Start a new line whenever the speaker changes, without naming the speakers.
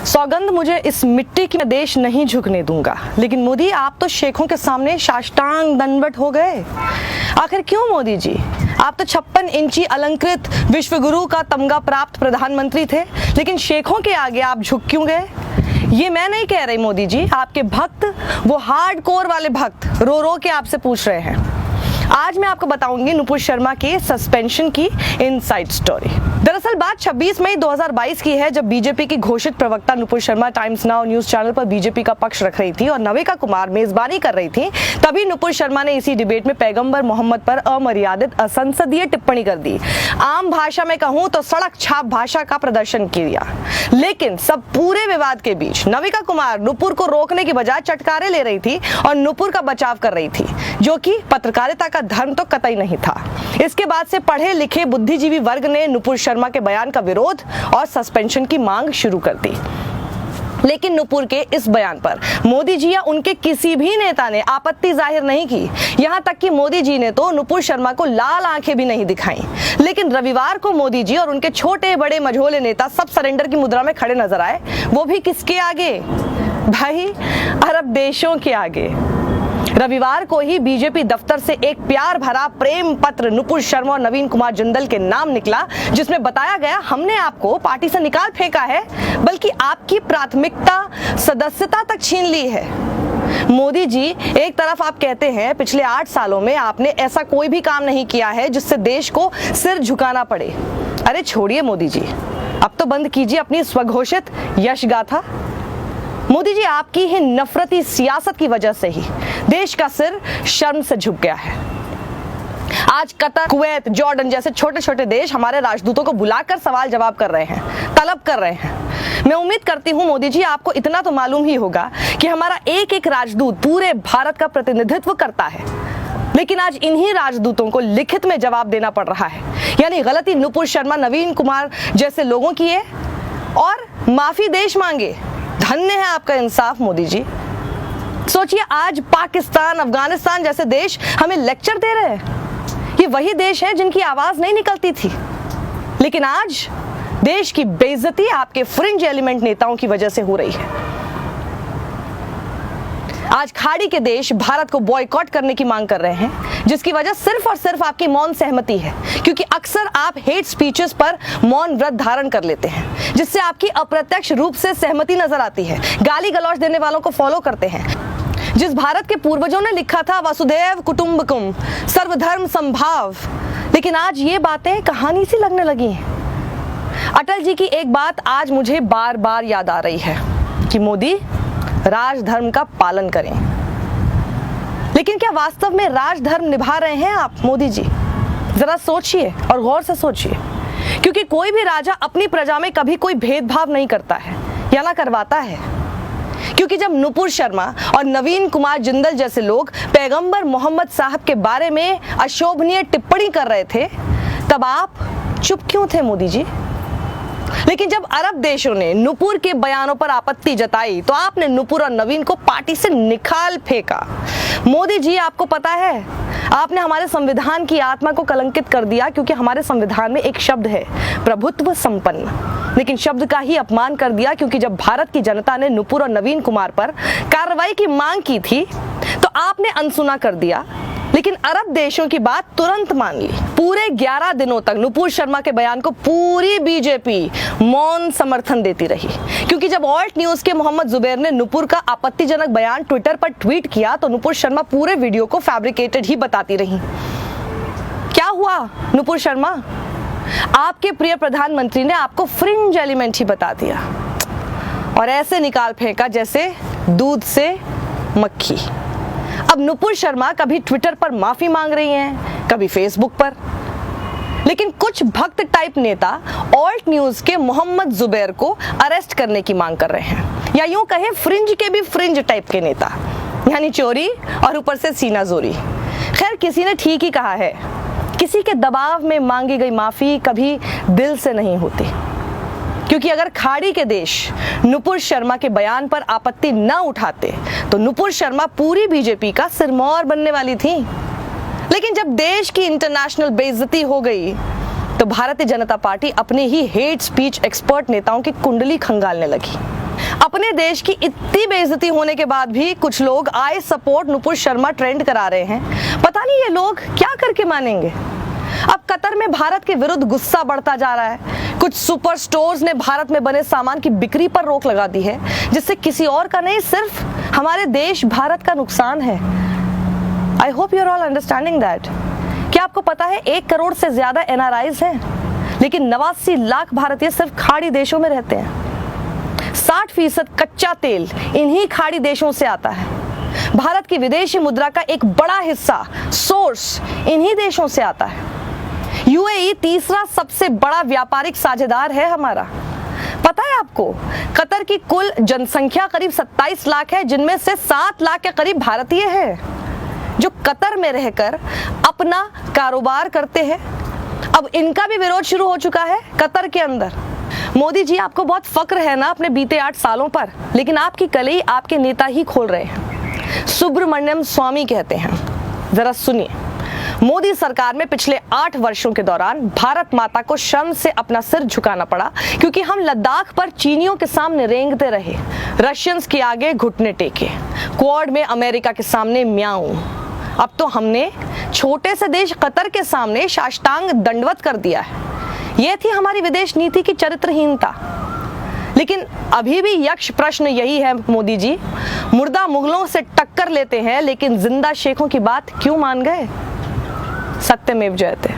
सौगंध मुझे इस मिट्टी की देश नहीं झुकने दूंगा। लेकिन मोदी, आप तो शेखों के सामने साष्टांग दंडवत हो गए। आखिर क्यों मोदी जी? आप तो 56 इंची अलंकृत विश्वगुरु का तमगा प्राप्त प्रधानमंत्री थे, लेकिन शेखों के आगे आप झुक क्यों गए? ये मैं नहीं कह रही मोदी जी, आपके भक्त, वो हार्डकोर वाले भक्त रो रो के आपसे पूछ रहे हैं। आज मैं आपको बताऊंगी नुपुर शर्मा के सस्पेंशन की इनसाइड स्टोरी। दरअसल बात 26 मई 2022 की है, जब बीजेपी की घोषित प्रवक्ता Nupur Sharma times now news channel पर बीजेपी का पक्ष रख रही थी और नविका कुमार मेजबानी कर रही थी। तभी नुपुर शर्मा ने इसी डिबेट में पैगंबर मोहम्मद पर अमर्यादित असंसदीय टिप्पणी कर दी। आम भाषा में कहूं तो सड़क छाप भाषा का प्रदर्शन किया। लेकिन सब पूरे विवाद के बीच नविका कुमार नुपुर को रोकने की बजाय चटकारे ले रही थी और नुपुर का बचाव कर रही थी, जो कि पत्रकारिता का धर्म तो कतई नहीं था। इसके बाद से पढ़े लिखे बुद्धिजीवी वर्ग ने नुपुर शर्मा के बयान का विरोध और सस्पेंशन की मांग शुरू कर दी। लेकिन नुपुर के इस बयान पर मोदी जी या उनके किसी भी नेता ने आपत्ति जाहिर नहीं की। यहां तक कि मोदी जी ने तो नुपुर शर्मा को लाल आंखें भी नहीं दिखाई। लेकिन रविवार को मोदी जी और उनके छोटे बड़े मझोले नेता सब सरेंडर की मुद्रा में खड़े नजर आए। वो भी किसके आगे? भाई, अरब देशों के आगे। रविवार को ही बीजेपी दफ्तर से एक प्यार भरा प्रेम पत्र नुपुर शर्मा और नवीन कुमार जिंदल के नाम निकला, जिसमें बताया गया, हमने आपको पार्टी से निकाल फेंका है, बल्कि आपकी प्राथमिकता सदस्यता तक छीन ली है। मोदी जी, एक तरफ आप कहते हैं पिछले 8 सालों में आपने ऐसा कोई भी काम नहीं किया है जिससे देश को सिर झुकाना पड़े। अरे छोड़िए मोदी जी, अब तो बंद कीजिए अपनी स्वघोषित यश गाथा। मोदी जी, आपकी ही नफरती सियासत की वजह से ही देश का सिर शर्म से झुक गया है। आज कतर, कुवैत, जॉर्डन जैसे छोटे छोटे देश हमारे राजदूतों को बुलाकर सवाल जवाब कर रहे हैं, तलब कर रहे हैं। मैं उम्मीद करती हूं मोदी जी, आपको इतना तो मालूम ही होगा कि हमारा एक एक राजदूत पूरे भारत का प्रतिनिधित्व करता है। लेकिन आज इन्हीं राजदूतों को लिखित में जवाब देना पड़ रहा है। यानी गलती नुपुर शर्मा, नवीन कुमार जैसे लोगों की है और माफी देश मांगे। धन्य है आपका इंसाफ मोदी जी। सोचिए, आज पाकिस्तान, अफगानिस्तान जैसे देश हमें लेक्चर दे रहे हैं। ये वही देश हैं जिनकी आवाज नहीं निकलती थी। लेकिन आज देश की बेइज्जती आपके फ्रिंज एलिमेंट नेताओं की वजह से हो रही है। आज खाड़ी के देश भारत को बॉयकॉट करने की मांग कर रहे हैं, जिसकी वजह सिर्फ और सिर्फ आपकी मौन सहमति है। क्योंकि अक्सर आप हेट स्पीचेस पर मौन व्रत धारण कर लेते हैं, जिससे आपकी अप्रत्यक्ष रूप से सहमति नजर आती है। गाली गलौज देने वालों को फॉलो करते हैं। जिस भारत के पूर्वजों ने लिखा था वसुधैव कुटुंबकम, सर्वधर्म संभाव, लेकिन आज ये बातें कहानी सी लगने लगी हैं। अटल जी की एक बात आज मुझे बार बार याद आ रही है कि मोदी, राजधर्म का पालन करें। लेकिन क्या वास्तव में राजधर्म निभा रहे हैं आप मोदी जी? जरा सोचिए और गौर से सोचिए। क्योंकि कोई भी राजा अपनी प्रजा में कभी कोई भेदभाव नहीं करता है या ना करवाता है। क्योंकि जब नुपुर शर्मा और नवीन कुमार जिंदल जैसे लोग पैगंबर मोहम्मद साहब के बारे में अशोभनीय टिप्पणी कर रहे थे, तब आप चुप क्यों थे मोदी जी? लेकिन जब अरब देशों ने नुपुर के बयानों पर आपत्ति जताई, तो आपने नुपुर और नवीन को पार्टी से निकाल फेंका। मोदी जी, आपको पता है, आपने हमारे संविधान की आत्मा को कलंकित कर दिया। क्योंकि हमारे संविधान में एक शब्द है, प्रभुत्व संपन्न, लेकिन शब्द का ही अपमान कर दिया। क्योंकि जब भारत की जनता ने नुपुर और नवीन कुमार पर कार्रवाई की मांग की थी, तो आपने अनसुना कर दिया। लेकिन अरब देशों की बात तुरंत मान ली। पूरे 11 दिनों तक नुपुर शर्मा के बयान को पूरी बीजेपी मौन समर्थन देती रही। क्योंकि जब ऑल्ट न्यूज के मोहम्मद जुबैर ने नुपुर का आपत्तिजनक बयान ट्विटर पर ट्वीट किया, तो नुपुर शर्मा पूरे वीडियो को फैब्रिकेटेड ही बताती रही। क्या हुआ नुपुर शर्मा? आपके प्रिय प्रधानमंत्री ने आपको फ्रिंज एलिमेंट ही बता दिया और ऐसे निकाल फेंका जैसे दूध से मक्खी। अब नुपुर शर्मा कभी ट्विटर पर माफी मांग रही हैं, कभी फेसबुक पर। लेकिन कुछ भक्त टाइप नेता ऑल्ट न्यूज के मोहम्मद जुबैर को अरेस्ट करने की मांग कर रहे हैं, या यूं कहें फ्रिंज के भी फ्रिंज टाइप के नेता, यानी चोरी और ऊपर से सीना जोरी। खैर, किसी ने ठीक ही कहा है, किसी के दबाव में मांगी गई माफी कभी दिल से नहीं होती। क्योंकि अगर खाड़ी के देश नुपुर शर्मा के बयान पर आपत्ति न उठाते, तो नुपुर शर्मा पूरी बीजेपी का सिरमौर बनने वाली थी। लेकिन जब देश की इंटरनेशनल बेइज्जती हो गई, तो भारतीय जनता पार्टी अपने ही हेट स्पीच एक्सपर्ट नेताओं की कुंडली खंगालने लगी। अपने देश की इतनी बेइज्जती होने के बाद भी कुछ लोग I support Nupur Sharma trend करा रहे हैं। पता नहीं ये लोग क्या करके मानेंगे। अब कतर में भारत के विरुद्ध गुस्सा बढ़ता जा रहा है। कुछ सुपर स्टोर्स ने भारत में बने सामान की बिक्री पर रोक लगा दी है, जिससे किसी और का नहीं, सिर्फ हमारे देश भारत का नुकसान है। I hope you are all understanding that. क्या आपको पता है 1 करोड़ से ज्यादा NRIs हैं, लेकिन 89 लाख भारतीय सिर्फ खाड़ी देशों में रहते हैं। 60% कच्चा तेल इन्हीं खाड़ी देशों से आता है। भारत की विदेशी मुद्रा का एक बड़ा हिस्सा सोर्स इन्हीं देशों से आता है। UAE तीसरा सबसे बड़ा व्यापारिक साझेदार है हमारा। पता है आपको, कतर की कुल जनसंख्या करीब 27 लाख है, जिनमें से 7 लाख के करीब भारतीय हैं, जो कतर में रहकर अपना कारोबार करते हैं। अब इनका भी विरोध शुरू हो चुका है कतर के अंदर। मोदी जी, आपको बहुत फक्र है ना अपने बीते 8 सालों पर, लेकिन आपकी कलई आपके नेता ही खोल रहे हैं। सुब्रमण्यम स्वामी कहते हैं, जरा सुनिए। मोदी सरकार में पिछले 8 वर्षों के दौरान भारत माता को शर्म से अपना सिर झुकाना पड़ा, क्योंकि हम लद्दाख पर चीनियों के सामने रेंगते रहे, रशियंस के आगे घुटने टेके, क्वाड में अमेरिका के सामने म्याऊं। अब तो हमने छोटे से देश कतर के सामने साष्टांग दंडवत कर दिया है। यह थी हमारी विदेश नीति की चरित्रहीनता। लेकिन अभी भी यक्ष प्रश्न यही है मोदी जी, मुर्दा मुगलों से टक्कर लेते हैं, लेकिन जिंदा शेखों की बात क्यों मान गए? सत्यमेव जयते।